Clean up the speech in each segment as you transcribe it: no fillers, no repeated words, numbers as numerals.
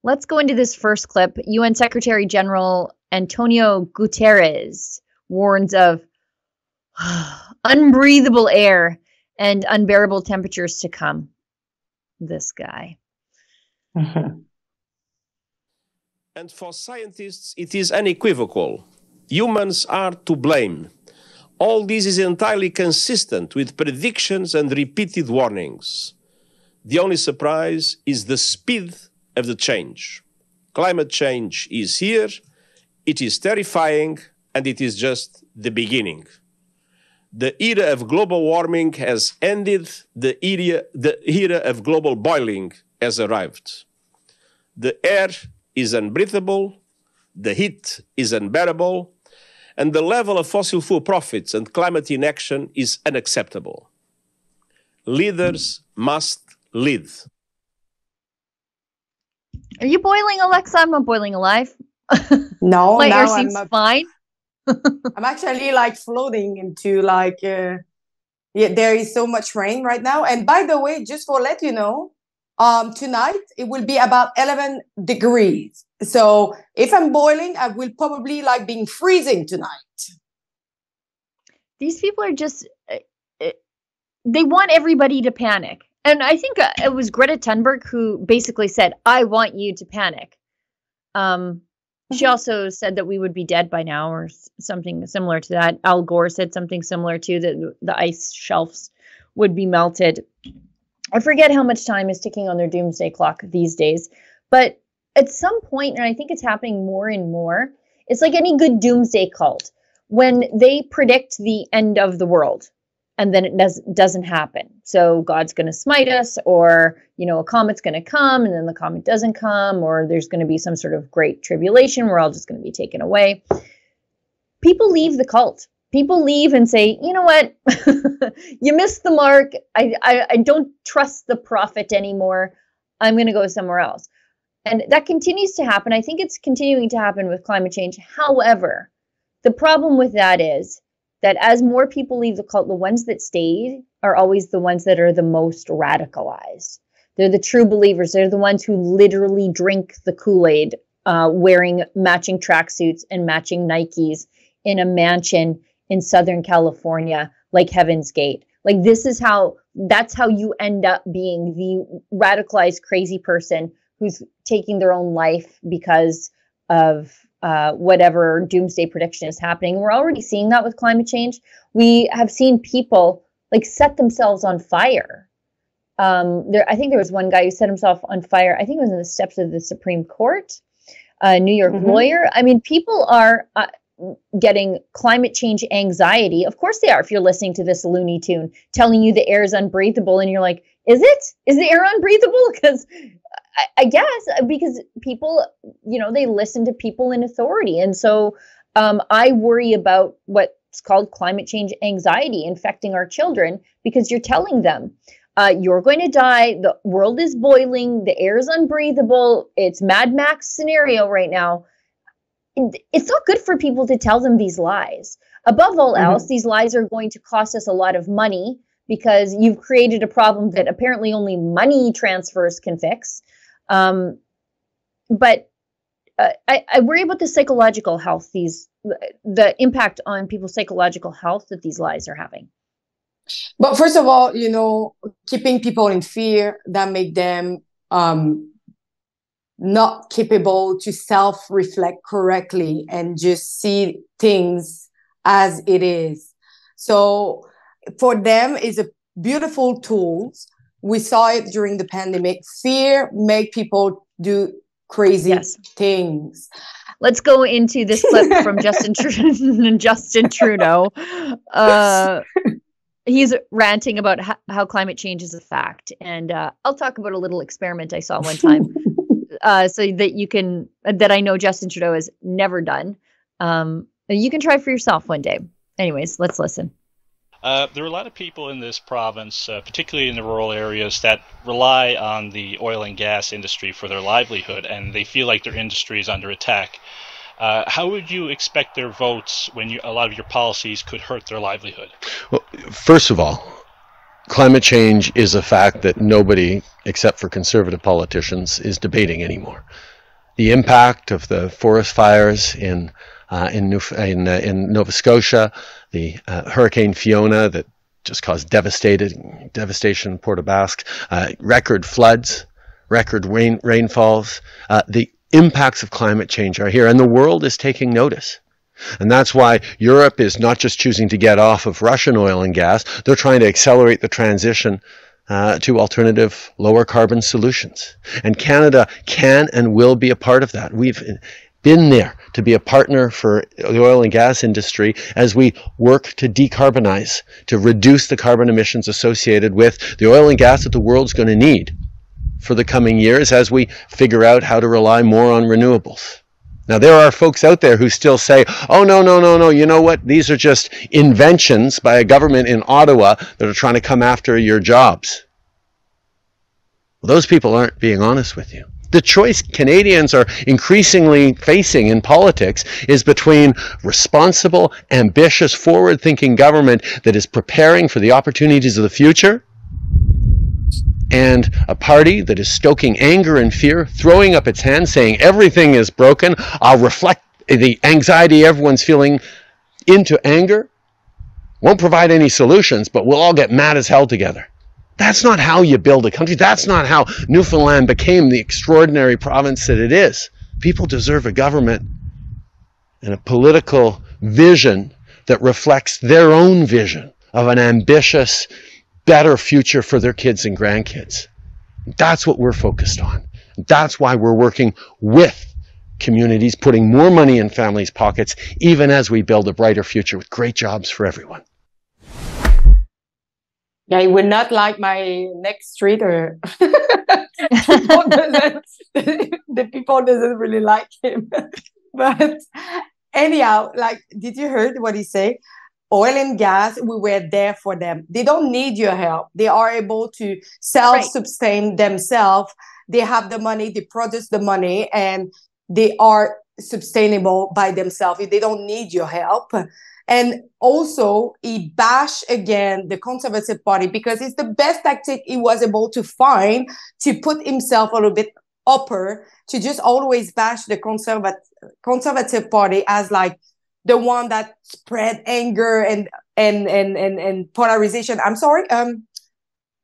Let's go into this first clip. UN Secretary General Antonio Guterres warns of unbreathable air and unbearable temperatures to come. This guy. And for scientists, it is unequivocal. Humans are to blame. All this is entirely consistent with predictions and repeated warnings. The only surprise is the speed of the change. Climate change is here, it is terrifying, and it is just the beginning. The era of global warming has ended, the era of global boiling has arrived. The air is unbreathable, the heat is unbearable, and the level of fossil fuel profits and climate inaction is unacceptable. Leaders must lead. Are you boiling, Alexa? I'm not boiling alive. No, my air now seems fine. I'm actually like floating into like, yeah, there is so much rain right now. And by the way, just for let you know, tonight it will be about 11 degrees. So if I'm boiling, I will probably like being freezing tonight. These people are just, they want everybody to panic. And I think it was Greta Thunberg who basically said, I want you to panic. She also said that we would be dead by now or something similar to that. Al Gore said something similar to that the ice shelves would be melted. I forget how much time is ticking on their doomsday clock these days. But at some point, and I think it's happening more and more, it's like any good doomsday cult. When they predict the end of the world, and then it doesn't happen. So God's going to smite us, or, you know, a comet's going to come and then the comet doesn't come, or there's going to be some sort of great tribulation. We're all just going to be taken away. People leave the cult. People leave and say, you know what? You missed the mark. I don't trust the prophet anymore. I'm going to go somewhere else. And that continues to happen. I think it's continuing to happen with climate change. However, the problem with that is that as more people leave the cult, the ones that stayed are always the ones that are the most radicalized. They're the true believers. They're the ones who literally drink the Kool-Aid, wearing matching tracksuits and matching Nikes in a mansion in Southern California, like Heaven's Gate. Like that's how you end up being the radicalized crazy person who's taking their own life because of whatever doomsday prediction is happening. We're already seeing that with climate change. We have seen people like set themselves on fire. I think there was one guy who set himself on fire. I think it was in the steps of the Supreme Court, a New York lawyer. I mean, people are getting climate change anxiety. Of course they are. If you're listening to this Looney Tune telling you the air is unbreathable and you're like, is it? Is the air unbreathable? Because I guess because people, you know, they listen to people in authority. And so I worry about what's called climate change anxiety infecting our children, because you're telling them you're going to die. The world is boiling. The air is unbreathable. It's Mad Max scenario right now. It's not good for people to tell them these lies. Above all else, these lies are going to cost us a lot of money, because you've created a problem that apparently only money transfers can fix. But I worry about the psychological health, the impact on people's psychological health that these lies are having. But first of all, you know, keeping people in fear, that make them not capable to self-reflect correctly and just see things as it is. So for them, it's a beautiful tool. We saw it during the pandemic. Fear make people do crazy things. Let's go into this clip from Justin Trudeau. He's ranting about how climate change is a fact. And I'll talk about a little experiment I saw one time so that I know Justin Trudeau has never done. You can try for yourself one day. Anyways, let's listen. There are a lot of people in this province, particularly in the rural areas, that rely on the oil and gas industry for their livelihood, and they feel like their industry is under attack. How would you expect their votes when a lot of your policies could hurt their livelihood? Well, first of all, climate change is a fact that nobody, except for conservative politicians, is debating anymore. the impact of the forest fires in Nova Scotia, the Hurricane Fiona that just caused devastation in Port aux Basques, record floods, record rainfalls. The impacts of climate change are here, and the world is taking notice. And that's why Europe is not just choosing to get off of Russian oil and gas, they're trying to accelerate the transition to alternative, lower carbon solutions. And Canada can and will be a part of that. We've been there to be a partner for the oil and gas industry as we work to decarbonize, to reduce the carbon emissions associated with the oil and gas that the world's going to need for the coming years as we figure out how to rely more on renewables. Now, there are folks out there who still say, oh, no, you know what? These are just inventions by a government in Ottawa that are trying to come after your jobs. Well, those people aren't being honest with you. The choice Canadians are increasingly facing in politics is between responsible, ambitious, forward-thinking government that is preparing for the opportunities of the future and a party that is stoking anger and fear, throwing up its hands, saying everything is broken. I'll reflect the anxiety everyone's feeling into anger. Won't provide any solutions, but we'll all get mad as hell together. That's not how you build a country. That's not how Newfoundland became the extraordinary province that it is. People deserve a government and a political vision that reflects their own vision of an ambitious, better future for their kids and grandkids. That's what we're focused on. That's why we're working with communities, putting more money in families' pockets, even as we build a brighter future with great jobs for everyone. Yeah, he would not like my next street, or the people doesn't really like him. But anyhow, like, did you heard what he said? Oil and gas, we were there for them. They don't need your help. They are able to self-sustain themselves. They have the money, they produce the money, and they are sustainable by themselves. They don't need your help. And also, he bashed again the Conservative Party because it's the best tactic he was able to find to put himself a little bit upper, to just always bash the Conservative Party as like the one that spread anger and polarization. I'm sorry.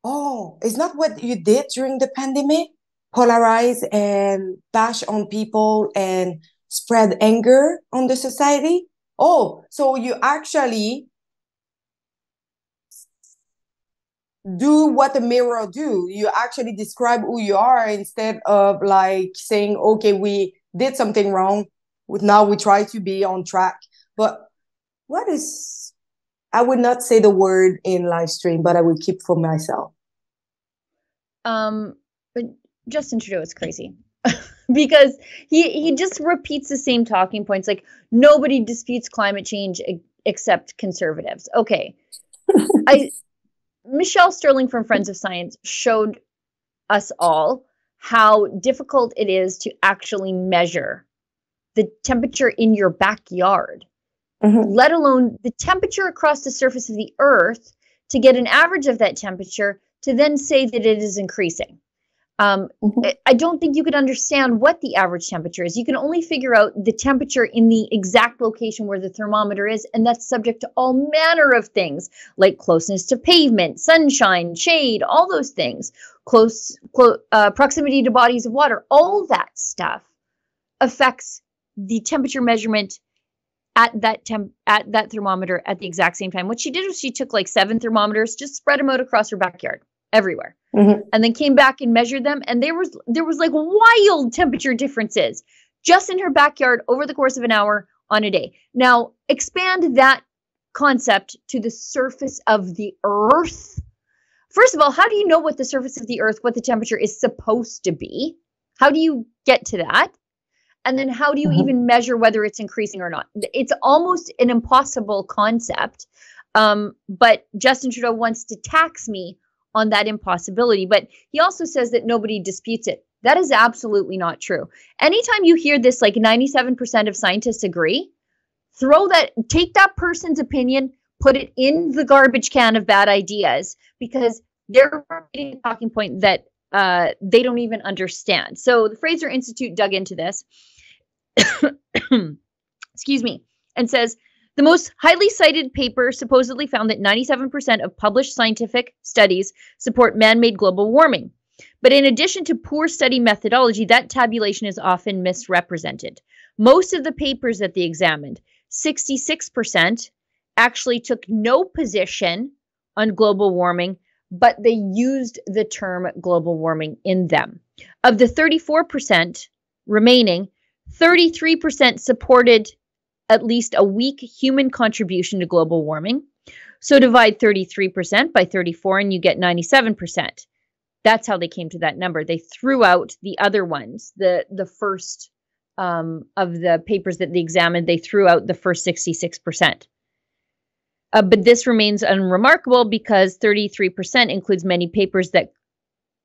Oh, it's not what you did during the pandemic? Polarize and bash on people and spread anger on the society? Oh, so you actually do what the mirror do. You actually describe who you are instead of like saying, okay, we did something wrong. Now we try to be on track. But I would not say the word in live stream, but I would keep for myself. But Justin Trudeau is crazy. Because he just repeats the same talking points, like nobody disputes climate change except conservatives. Okay. Michelle Sterling from Friends of Science showed us all how difficult it is to actually measure the temperature in your backyard, let alone the temperature across the surface of the earth, to get an average of that temperature to then say that it is increasing. I don't think you could understand what the average temperature is. You can only figure out the temperature in the exact location where the thermometer is, and that's subject to all manner of things like closeness to pavement, sunshine, shade, all those things, proximity to bodies of water. All that stuff affects the temperature measurement at that thermometer at the exact same time. What she did was she took like 7 thermometers, just spread them out across her backyard, everywhere. And then came back and measured them, and there was like wild temperature differences just in her backyard over the course of an hour on a day. Now, expand that concept to the surface of the earth. First of all, how do you know what the surface of the earth, what the temperature is supposed to be? How do you get to that? And then how do you even measure whether it's increasing or not? It's almost an impossible concept. But Justin Trudeau wants to tax me on that impossibility. But he also says that nobody disputes it. That is absolutely not true. Anytime you hear this, like 97% of scientists agree, take that person's opinion, put it in the garbage can of bad ideas, because they're repeating a talking point that they don't even understand. So the Fraser Institute dug into this, excuse me, and says the most highly cited paper supposedly found that 97% of published scientific studies support man-made global warming. But in addition to poor study methodology, that tabulation is often misrepresented. Most of the papers that they examined, 66%, actually took no position on global warming, but they used the term global warming in them. Of the 34% remaining, 33% supported at least a weak human contribution to global warming. So divide 33% by 34 and you get 97%. That's how they came to that number. They threw out the other ones, the first of the papers that they examined, they threw out the first 66%. But this remains unremarkable because 33% includes many papers that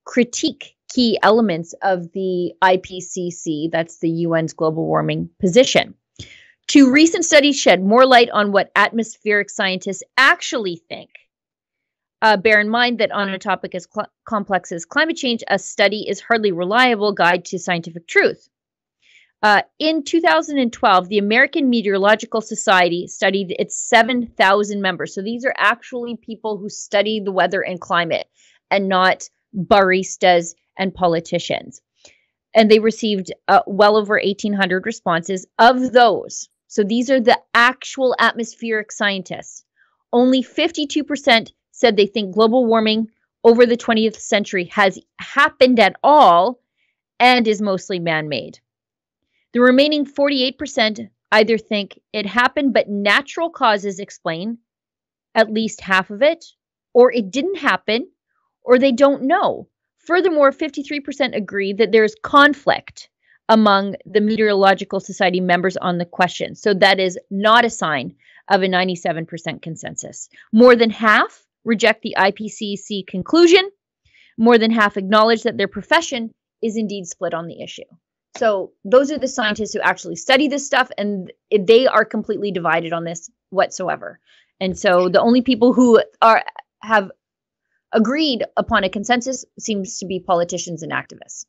critique key elements of the IPCC, that's the UN's global warming position. Two recent studies shed more light on what atmospheric scientists actually think. Bear in mind that on a topic as complex as climate change, a study is hardly a reliable guide to scientific truth. In 2012, the American Meteorological Society studied its 7,000 members. So these are actually people who study the weather and climate and not baristas and politicians. And they received well over 1,800 responses. Of those, so these are the actual atmospheric scientists, only 52% said they think global warming over the 20th century has happened at all and is mostly man-made. The remaining 48% either think it happened, but natural causes explain at least half of it, or it didn't happen, or they don't know. Furthermore, 53% agree that there is conflict among the Meteorological Society members on the question. So that is not a sign of a 97% consensus. More than half reject the IPCC conclusion. More than half acknowledge that their profession is indeed split on the issue. So those are the scientists who actually study this stuff, and they are completely divided on this whatsoever. And so the only people who have agreed upon a consensus seems to be politicians and activists.